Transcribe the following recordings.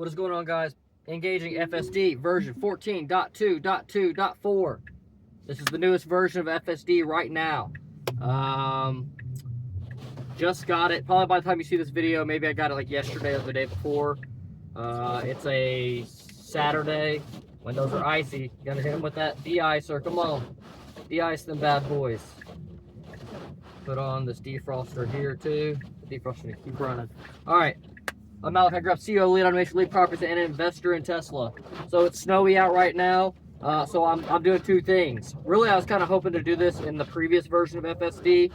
What is going on, guys? Engaging FSD version 14.2.2.4. This is the newest version of FSD right now. Just got it. Probably by the time you see this video, maybe I got it like yesterday or the day before. It's a Saturday. Windows are icy. Gonna hit them with that de-icer. Come on. De-ice them bad boys. Put on this defroster here too. The defroster keep running. Alright. I'm Malachi Grubb, CEO, lead automation, lead properties, and an investor in Tesla. So it's snowy out right now, so I'm doing two things. Really, I was kind of hoping to do this in the previous version of FSD,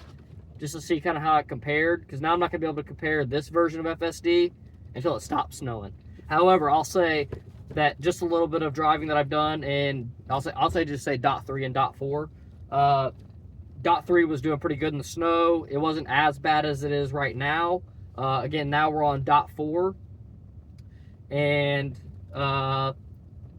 just to see kind of how it compared, because now I'm not going to be able to compare this version of FSD until it stops snowing. However, I'll say that just a little bit of driving that I've done, and I'll just say .3 and .4. .3 was doing pretty good in the snow. It wasn't as bad as it is right now. Again, now we're on .4, and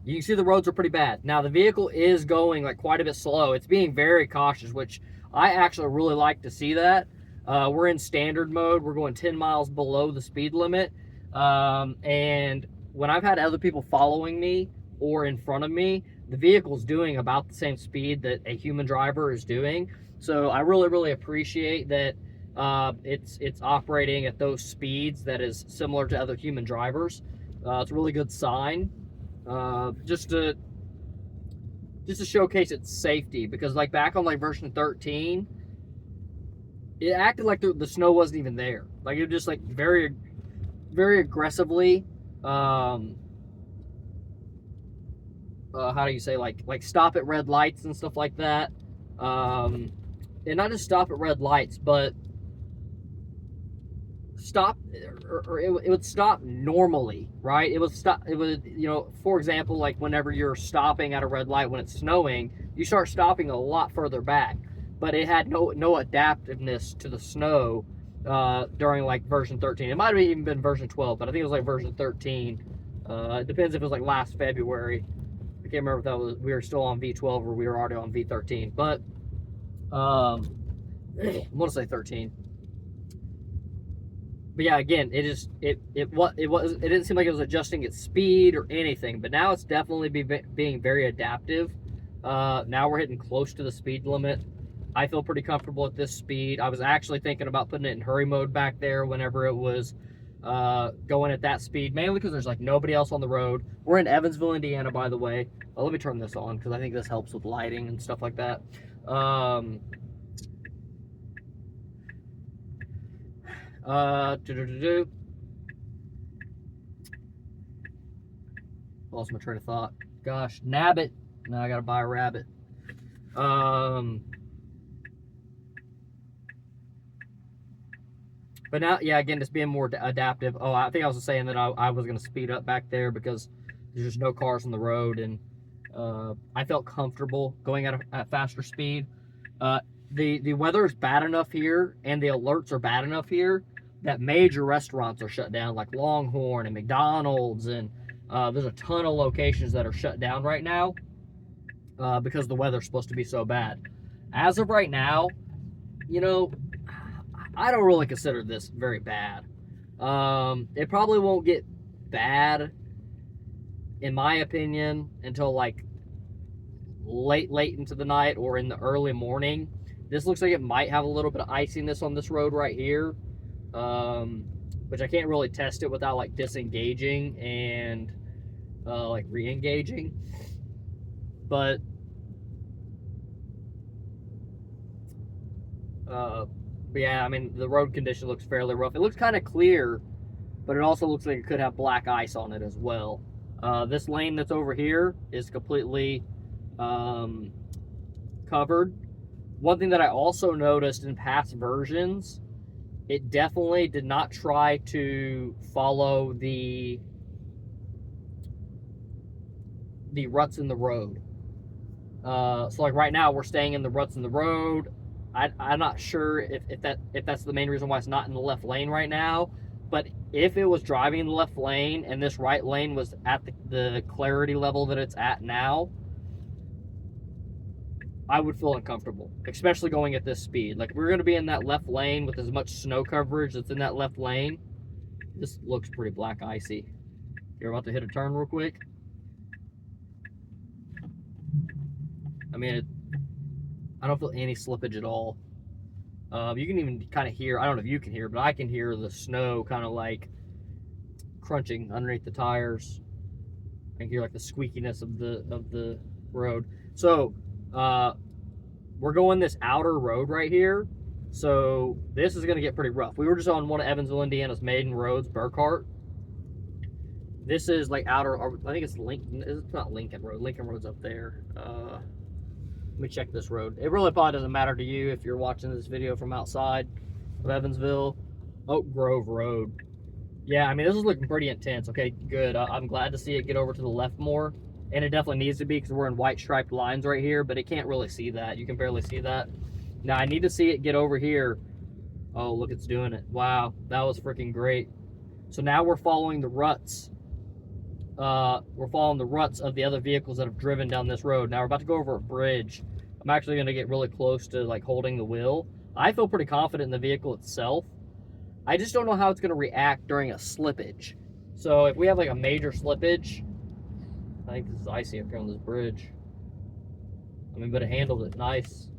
you can see the roads are pretty bad. Now, the vehicle is going like quite a bit slow. It's being very cautious, which I actually really like to see that. We're in standard mode. We're going 10 miles below the speed limit. And when I've had other people following me or in front of me, the vehicle's doing about the same speed that a human driver is doing. So I really, really appreciate that. It's operating at those speeds that is similar to other human drivers. It's a really good sign, just to showcase its safety, because like back on like version 13, it acted like the snow wasn't even there. Like it was just like very, very aggressively, how do you say, like stop at red lights and stuff like that. And not just stop at red lights, but stop, or it would stop normally, right? It would stop. It would, for example, like whenever you're stopping at a red light when it's snowing, you start stopping a lot further back. But it had no adaptiveness to the snow during like version 13. It might have even been version 12, but I think it was like version 13. It depends if it was like last February. I can't remember if that was, we were still on V12 or we were already on V13. But I want to say 13. But yeah, again, it didn't seem like it was adjusting its speed or anything. But now it's definitely being very adaptive. Now we're hitting close to the speed limit. I feel pretty comfortable at this speed. I was actually thinking about putting it in hurry mode back there whenever it was going at that speed, mainly because there's like nobody else on the road. We're in Evansville, Indiana, by the way. Well, let me turn this on because I think this helps with lighting and stuff like that. Lost my train of thought. Gosh, nabbit. Now I gotta buy a rabbit. But now, yeah, again, just being more adaptive. Oh, I think I was saying that I was gonna speed up back there because there's just no cars on the road, and I felt comfortable going at a faster speed. The weather is bad enough here, and the alerts are bad enough here, that major restaurants are shut down, like Longhorn and McDonald's, and there's a ton of locations that are shut down right now because the weather's supposed to be so bad. As of right now, I don't really consider this very bad. It probably won't get bad, in my opinion, until like late into the night or in the early morning. This looks like it might have a little bit of iciness on this road right here, which I can't really test it without like disengaging and like re-engaging. But yeah, I mean, the road condition looks fairly rough. It looks kind of clear, but it also looks like it could have black ice on it as well. This lane that's over here is completely covered. One thing that I also noticed in past versions, it definitely did not try to follow the ruts in the road. So like right now, we're staying in the ruts in the road. I'm not sure if that's the main reason why it's not in the left lane right now. But if it was driving in the left lane and this right lane was at the clarity level that it's at now, I would feel uncomfortable, especially going at this speed. Like, if we're going to be in that left lane with as much snow coverage that's in that left lane, this looks pretty black icy. You're about to hit a turn real quick. I mean, I don't feel any slippage at all. You can even kind of hear, I don't know if you can hear, but I can hear the snow kind of like crunching underneath the tires. I can hear like the squeakiness of the road. So we're going this outer road right here. So this is going to get pretty rough. We were just on one of Evansville, Indiana's maiden roads, Burkhart. This is like outer, I think it's Lincoln. It's not Lincoln Road. Lincoln Road's up there. Let me check this road. It really probably doesn't matter to you if you're watching this video from outside of Evansville. Oak Grove Road. Yeah, I mean, this is looking pretty intense. Okay, good. I'm glad to see it get over to the left more. And it definitely needs to be because we're in white striped lines right here, but it can't really see that. You can barely see that. Now, I need to see it get over here. Oh, look, it's doing it. Wow, that was freaking great. So now we're following the ruts. We're following the ruts of the other vehicles that have driven down this road. Now we're about to go over a bridge. I'm actually going to get really close to like holding the wheel. I feel pretty confident in the vehicle itself. I just don't know how it's going to react during a slippage. So if we have like a major slippage, I think this is icy up here on this bridge. I mean, but it handled it nice.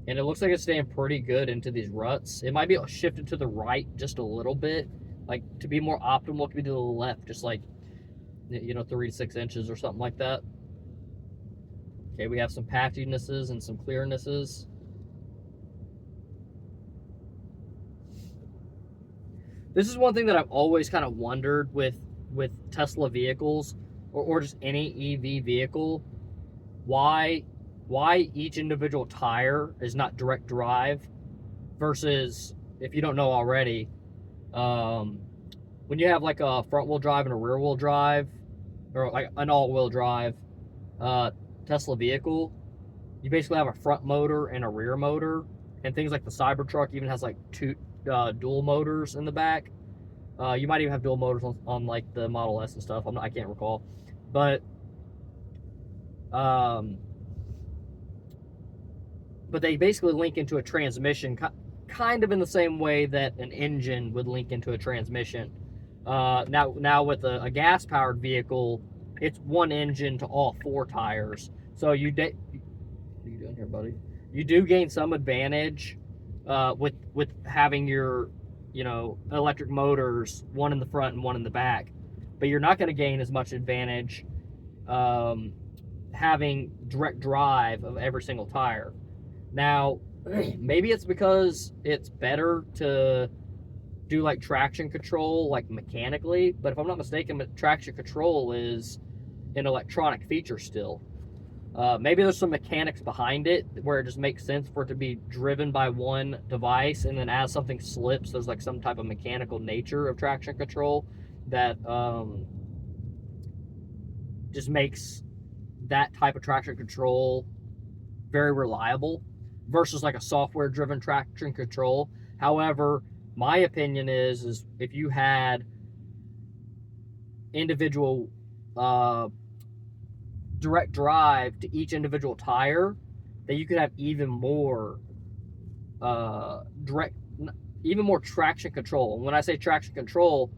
And it looks like it's staying pretty good into these ruts. It might be shifted to the right just a little bit. Like, to be more optimal, it could be to the left, just like, you know, 3 to 6 inches or something like that. Okay, we have some patchinesses and some clearnesses. This is one thing that I've always kind of wondered with Tesla vehicles, or just any EV vehicle, why each individual tire is not direct drive versus, if you don't know already, when you have like a front wheel drive and a rear wheel drive, or like an all wheel drive Tesla vehicle, you basically have a front motor and a rear motor, and things like the Cybertruck even has like two dual motors in the back. You might even have dual motors on like the Model S and stuff. I can't recall, but they basically link into a transmission, kind of in the same way that an engine would link into a transmission. Now with a gas-powered vehicle, it's one engine to all 4 tires. So what are you doing here, buddy? You do gain some advantage with having your, you know, electric motors, one in the front and one in the back, but you're not going to gain as much advantage having direct drive of every single tire. Now, maybe it's because it's better to do like traction control like mechanically, but if I'm not mistaken, traction control is an electronic feature still. Maybe there's some mechanics behind it where it just makes sense for it to be driven by one device, and then as something slips, there's like some type of mechanical nature of traction control that just makes that type of traction control very reliable versus like a software driven traction control. However, my opinion is if you had individual direct drive to each individual tire, that you could have even more even more traction control. And when I say traction control,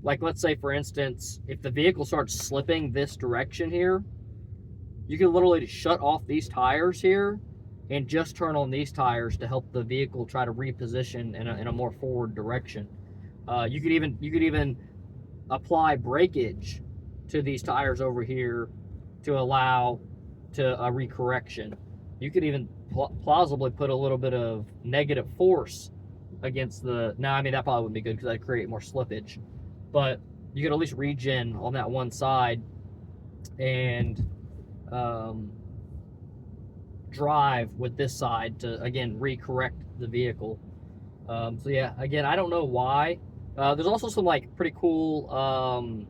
like let's say for instance, if the vehicle starts slipping this direction here, you can literally shut off these tires here and just turn on these tires to help the vehicle try to reposition in a more forward direction. You could even apply breakage to these tires over here to allow to a recorrection. You could even plausibly put a little bit of negative force against the. Now, I mean, that probably wouldn't be good because that'd create more slippage, but you could at least regen on that one side and drive with this side to, again, recorrect the vehicle. So yeah, again, I don't know why. There's also some like pretty cool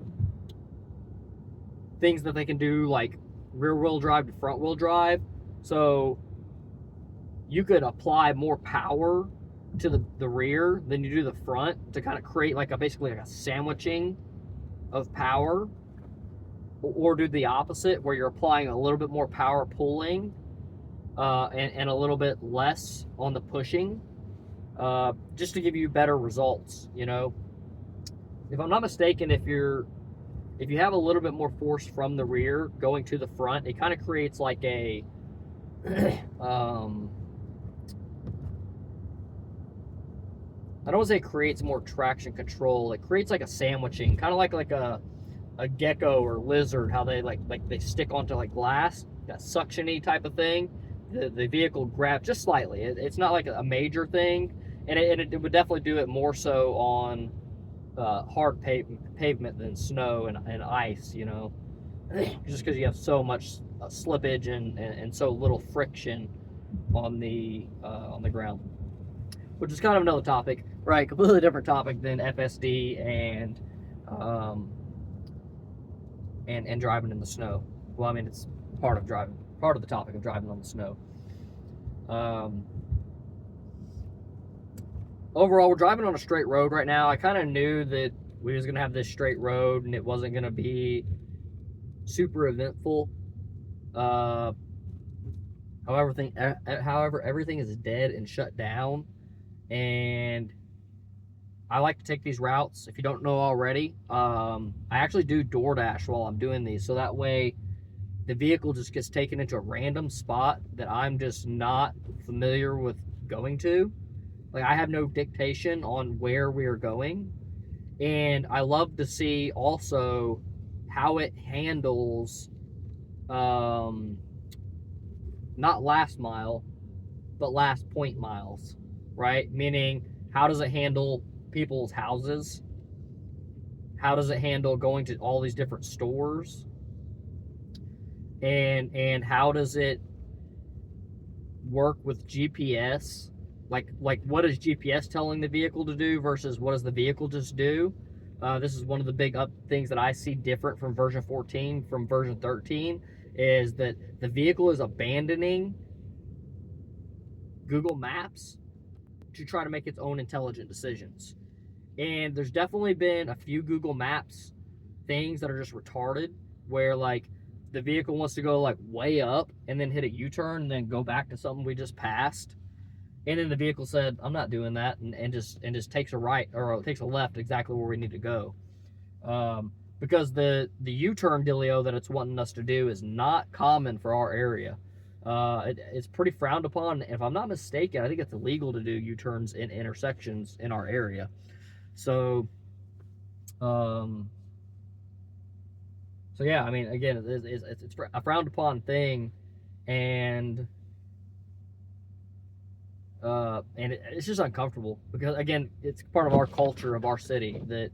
things that they can do, like rear wheel drive to front wheel drive. So you could apply more power to the rear than you do the front to kind of create like basically like a sandwiching of power, or do the opposite where you're applying a little bit more power pulling and a little bit less on the pushing, just to give you better results, you know. if I'm not mistaken, if you have a little bit more force from the rear going to the front, it kind of creates like a I don't want to say it creates more traction control. It creates like a sandwiching, kind of like a gecko or lizard, how they like they stick onto like glass, that suction-y type of thing. The vehicle grabs just slightly. It's not like a major thing, and it would definitely do it more so on hard pavement than snow and ice, you know, just because you have so much slippage and so little friction on the ground, which is kind of another topic, right? Completely different topic than FSD and driving in the snow. Well, I mean, it's part of the topic of driving on the snow. Overall, we're driving on a straight road right now. I kind of knew that we was gonna have this straight road and it wasn't gonna be super eventful. However, everything is dead and shut down, and I like to take these routes. If you don't know already, I actually do DoorDash while I'm doing these, so that way the vehicle just gets taken into a random spot that I'm just not familiar with going to. Like, I have no dictation on where we are going, and I love to see also how it handles not last mile, but last point miles, right? Meaning, how does it handle people's houses? How does it handle going to all these different stores? And how does it work with GPS? Like what is GPS telling the vehicle to do versus what does the vehicle just do? This is one of the big things that I see different from version 14 from version 13, is that the vehicle is abandoning Google Maps to try to make its own intelligent decisions. And there's definitely been a few Google Maps things that are just retarded, where like the vehicle wants to go like way up and then hit a U-turn and then go back to something we just passed. And then the vehicle said, I'm not doing that, and just takes a right or takes a left exactly where we need to go. Because the U-turn dealio that it's wanting us to do is not common for our area. It's pretty frowned upon. If I'm not mistaken, I think it's illegal to do U-turns in intersections in our area. So, so yeah, I mean, again, it's a frowned upon thing, and it's just uncomfortable because, again, it's part of our culture of our city that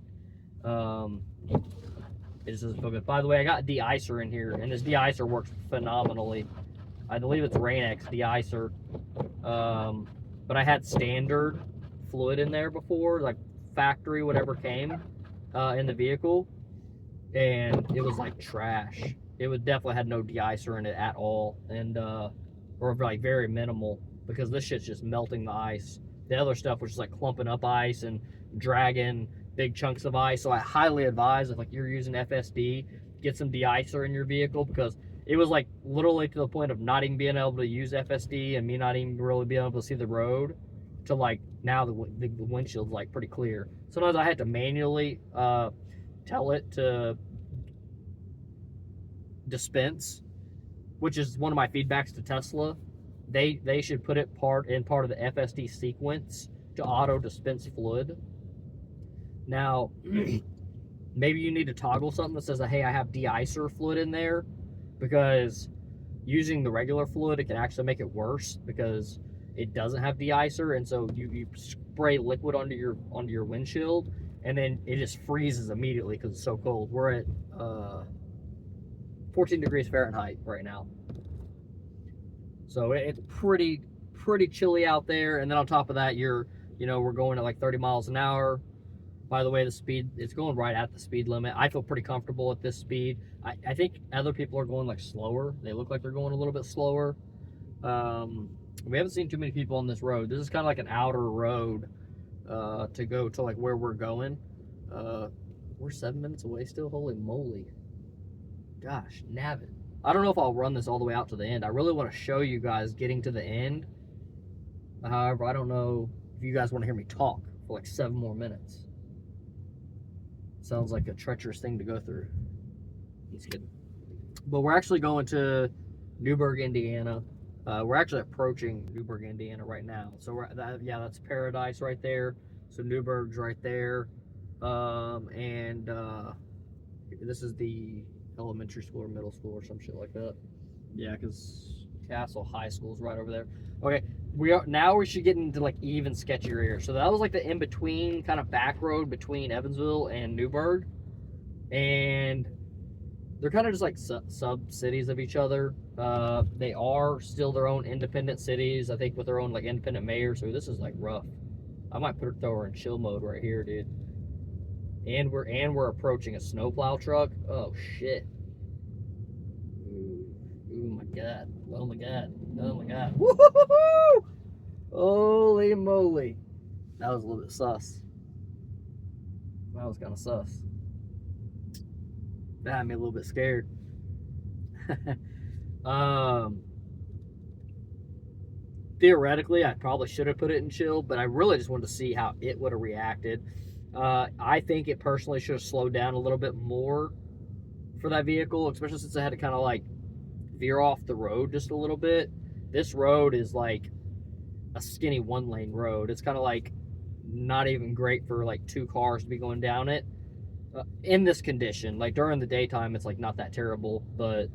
it just doesn't feel good. By the way, I got de-icer in here, and this de-icer works phenomenally. I believe it's Rain-X de-icer, but I had standard fluid in there before, like factory whatever came in the vehicle, and it was like trash. It would definitely had no de-icer in it at all, and or like very minimal, because this shit's just melting the ice. The other stuff was just like clumping up ice and dragging big chunks of ice. So I highly advise, if like you're using FSD, get some de-icer in your vehicle, because it was like literally to the point of not even being able to use FSD and me not even really being able to see the road, to like now the windshield's like pretty clear. Sometimes I had to manually tell it to dispense, which is one of my feedbacks to Tesla. They should put it part of the FSD sequence to auto dispense fluid. Now, maybe you need to toggle something that says, hey, I have de-icer fluid in there, because using the regular fluid, it can actually make it worse because it doesn't have de-icer, and so you spray liquid onto your windshield, and then it just freezes immediately because it's so cold. We're at 14 degrees Fahrenheit right now. So it's pretty chilly out there, and then on top of that, we're going at like 30 miles an hour. By the way, the speed, it's going right at the speed limit. I feel pretty comfortable at this speed. I think other people are going like slower. They look like they're going a little bit slower. We haven't seen too many people on this road. This is kind of like an outer road to go to like where we're going. We're 7 minutes away still. Holy moly. Gosh, nabbit. I don't know if I'll run this all the way out to the end. I really want to show you guys getting to the end. However, I don't know if you guys want to hear me talk for like 7 more minutes. Sounds like a treacherous thing to go through. He's kidding. But we're actually going to Newburgh, Indiana. We're actually approaching Newburgh, Indiana right now. So that's Paradise right there. So Newburgh's right there. This is the elementary school or middle school or some shit like that. Yeah, because Castle High School is right over there. Okay, we should get into like even sketchier areas. So that was like the in between kind of back road between Evansville and Newburgh, and they're kind of just like sub cities of each other. They are still their own independent cities, I think, with their own like independent mayor. So this is like rough. I might throw her in chill mode right here, dude. And we're approaching a snowplow truck. Oh shit. Oh my god. Oh my god. Oh my god. Woo-hoo-hoo-hoo! Holy moly. That was a little bit sus. That was kind of sus. That had me a little bit scared. Theoretically, I probably should have put it in chill, but I really just wanted to see how it would have reacted. I think it personally should have slowed down a little bit more for that vehicle, especially since I had to kind of like veer off the road just a little bit. This road is like a skinny one-lane road. It's kind of like not even great for like two cars to be going down it in this condition. Like during the daytime, it's like not that terrible, but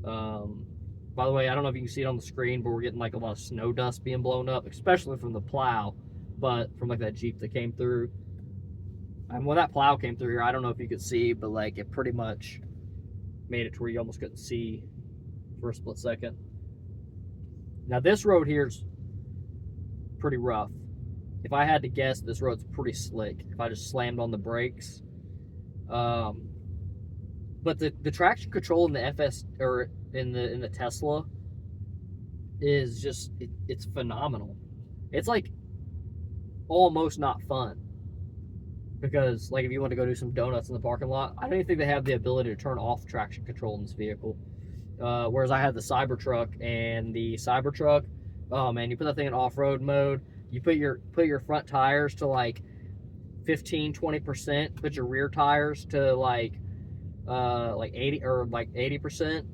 by the way, I don't know if you can see it on the screen, but we're getting like a lot of snow dust being blown up, especially from the plow, but from like that Jeep that came through. And when that plow came through here, I don't know if you could see, but like it pretty much made it to where you almost couldn't see for a split second. Now this road here's pretty rough. If I had to guess, this road's pretty slick. If I just slammed on the brakes, but the traction control in the FS or in the Tesla is just it's phenomenal. It's like almost not fun because like if you want to go do some donuts in the parking lot, I don't even think they have the ability to turn off traction control in this vehicle. Whereas I had the Cybertruck, and the Cybertruck, oh man, you put that thing in off-road mode, you put your front tires to like 15-20%, put your rear tires to like 80 or like 80%,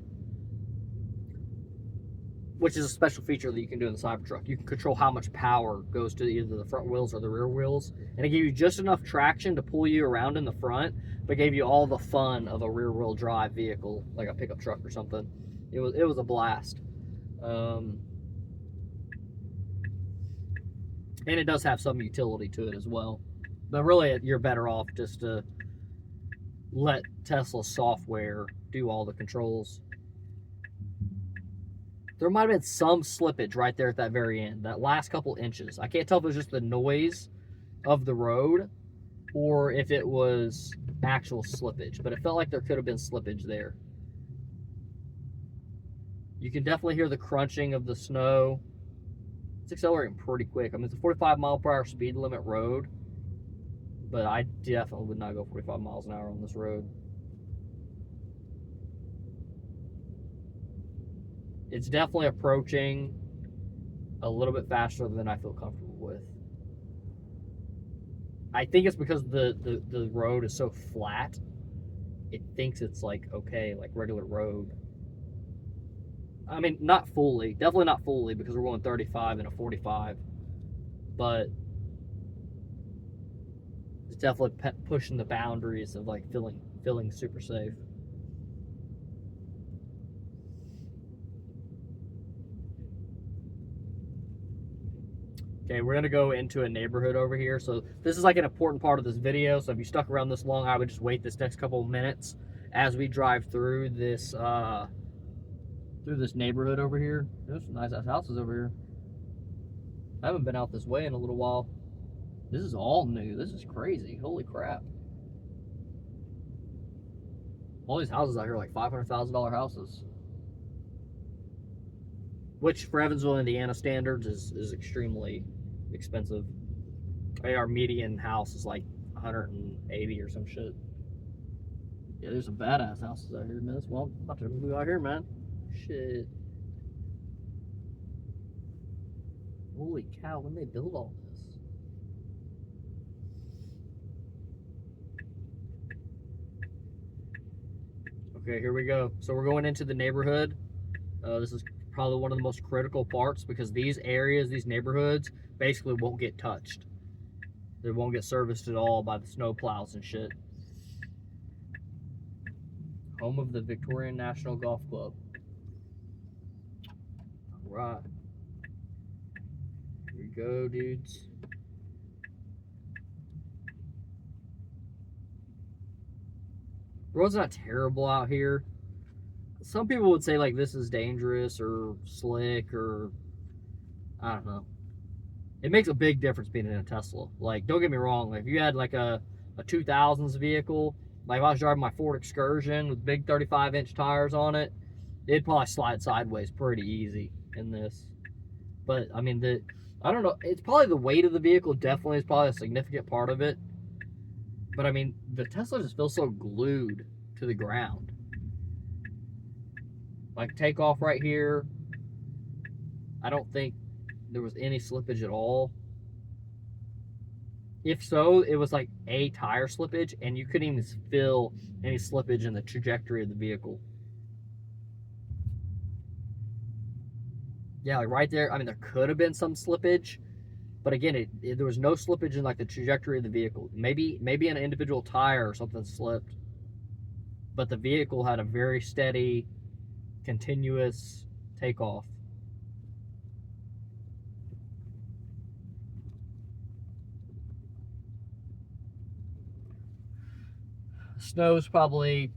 which is a special feature that you can do in the Cybertruck. You can control how much power goes to either the front wheels or the rear wheels, and it gave you just enough traction to pull you around in the front, but gave you all the fun of a rear-wheel drive vehicle, like a pickup truck or something. It was a blast, and it does have some utility to it as well. But really, you're better off just to let Tesla software do all the controls. There might have been some slippage right there at that very end, that last couple inches. I can't tell if it was just the noise of the road or if it was actual slippage, but it felt like there could have been slippage there. You can definitely hear the crunching of the snow. It's accelerating pretty quick. I mean, it's a 45 mile per hour speed limit road, but I definitely would not go 45 miles an hour on this road. It's definitely approaching a little bit faster than I feel comfortable with. I think it's because the road is so flat, it thinks it's like okay, like regular road. I mean, not fully, definitely not fully, because we're going 35 and a 45, but it's definitely pushing the boundaries of like feeling super safe. Okay, we're gonna go into a neighborhood over here. So this is like an important part of this video. So if you stuck around this long, I would just wait this next couple of minutes as we drive through this neighborhood over here. There's some nice ass houses over here. I haven't been out this way in a little while. This is all new. This is crazy. Holy crap. All these houses out here are like $500,000 houses. Which for Evansville, Indiana standards is extremely expensive. Our median house is like 180 or some shit. Yeah, there's some badass houses out here, man. Well, I'm about to move out here, man. Shit. Holy cow, when they build all this? Okay, here we go. So we're going into the neighborhood. This is probably one of the most critical parts because these areas, these neighborhoods, basically won't get touched. They won't get serviced at all by the snow plows and shit. Home of the Victorian National Golf Club. All right. Here we go, dudes. The road's not terrible out here. Some people would say like this is dangerous or slick or I don't know. It makes a big difference being in a Tesla. Like, don't get me wrong. Like, if you had like a 2000s vehicle, like if I was driving my Ford Excursion with big 35-inch tires on it, it'd probably slide sideways pretty easy in this. But I mean, I don't know. It's probably the weight of the vehicle. Definitely is probably a significant part of it. But I mean, the Tesla just feels so glued to the ground. Like takeoff right here, I don't think there was any slippage at all. If so, it was like a tire slippage, and you couldn't even feel any slippage in the trajectory of the vehicle. Yeah, like right there, I mean, there could have been some slippage, but again, there was no slippage in like the trajectory of the vehicle. Maybe an individual tire or something slipped, but the vehicle had a very steady, continuous takeoff. Snow's probably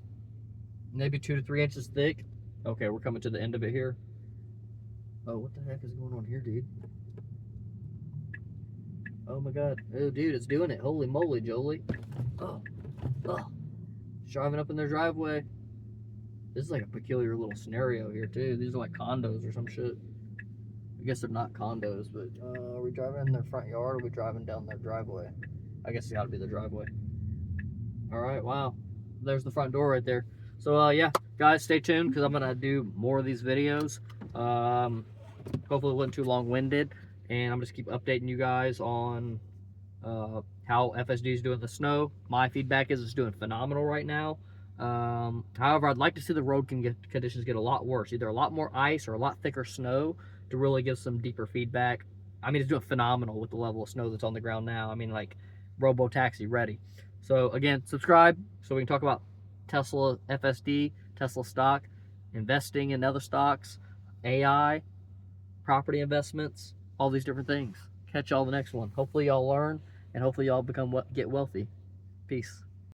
maybe 2 to 3 inches thick. Okay, we're coming to the end of it here. Oh, what the heck is going on here, dude? Oh my god. Oh, dude, it's doing it. Holy moly, Jolie. Oh, oh. It's driving up in their driveway. This is like a peculiar little scenario here, too. These are like condos or some shit. I guess they're not condos, but are we driving in their front yard or are we driving down their driveway? I guess it's got to be the driveway. All right, wow. There's the front door right there. So, yeah, guys, stay tuned because I'm going to do more of these videos. Hopefully it wasn't too long-winded. And I'm just keep updating you guys on how FSD is doing the snow. My feedback is it's doing phenomenal right now. However, I'd like to see the road conditions get a lot worse. Either a lot more ice or a lot thicker snow to really give some deeper feedback. I mean, it's doing phenomenal with the level of snow that's on the ground now. I mean, like, robo-taxi ready. So, again, subscribe so we can talk about Tesla FSD, Tesla stock, investing in other stocks, AI, property investments, all these different things. Catch y'all the next one. Hopefully y'all learn, and hopefully y'all get wealthy. Peace.